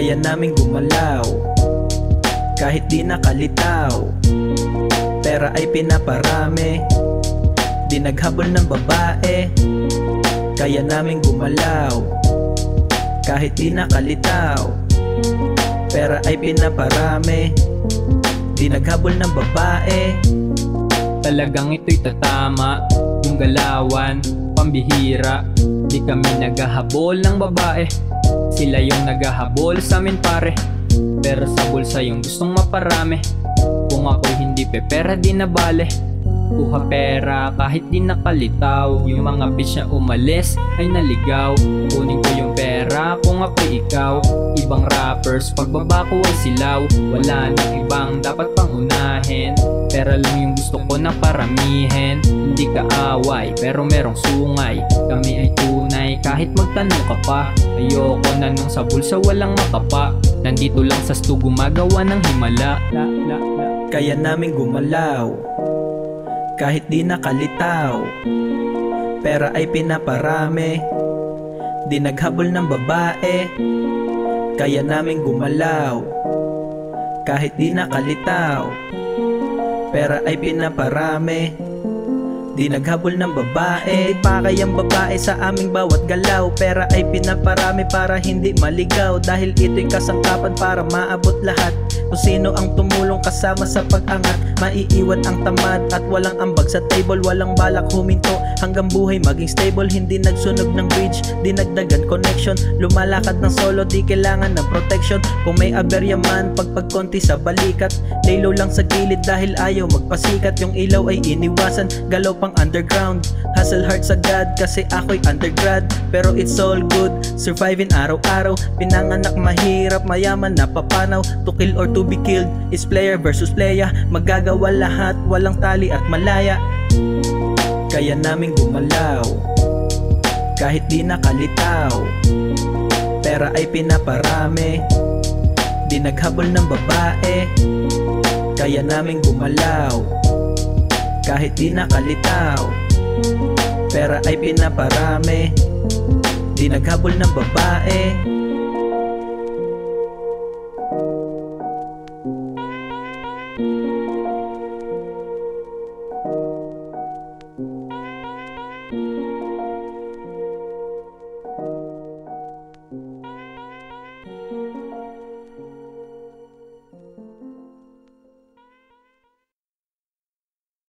Kaya naming gumalaw kahit di nakalitaw. Pera ay pinaparami, di naghabol ng babae. Kaya naming gumalaw kahit di nakalitaw. Pera ay pinaparami, di naghabol ng babae. Talagang ito'y tatama, yung galawan, pambihira. Di kami naghahabol ng babae, sila yung naghahabol sa amin pare. Pero sa bulsa yung gustong maparami, kung ako'y hindi pepera di na bale. Kuha pera kahit di nakalitaw, yung mga bitch na umalis ay naligaw. Kunin ko yung pera kung ako'y ikaw. Ibang rappers pagbaba ko ay silaw, wala nang ibang dapat pang unahin. Pera lang yung gusto ko na paramihin. Hindi ka away pero merong sungay, kami ay tunay kahit magtanong ka pa. Ayoko na nung sa bulsa walang makapa, nandito lang sa stu gumagawa ng himala. Kaya naming gumalaw kahit di nakalitaw. Pera ay pinaparami, di naghabol ng babae. Kaya naming gumalaw kahit di nakalitaw. Pera ay pinaparami, di naghabol ng babae. Di pa kayang babae sa aming bawat galaw. Pera ay pinaparami para hindi maligaw, dahil ito'y kasangkapan para maabot lahat. Kung sino ang tumulong kasama sa pag-angat, maiiwan ang tamad at walang ambag sa table. Walang balak huminto hanggang buhay maging stable. Hindi nagsunog ng bridge, di nagdagan connection. Lumalakad ng solo, di kailangan ng protection. Kung may aberya man, pagkonti sa balikat. Lay low lang sa gilid dahil ayaw magpasikat. Yung ilaw ay iniwasan, galaw pang underground. Hustle hard sa God kasi ako'y undergrad. Pero it's all good, surviving araw-araw. Pinanganak mahirap, mayaman napapanaw. To kill or to be killed is player versus playa. Magagawa lahat, walang tali at malaya. Kaya naming gumalaw kahit di nakalitaw. Pera ay pinaparami, di naghabol ng babae. Kaya naming gumalaw kahit di nakalitaw. Pera ay pinaparami, di naghabol ng babae.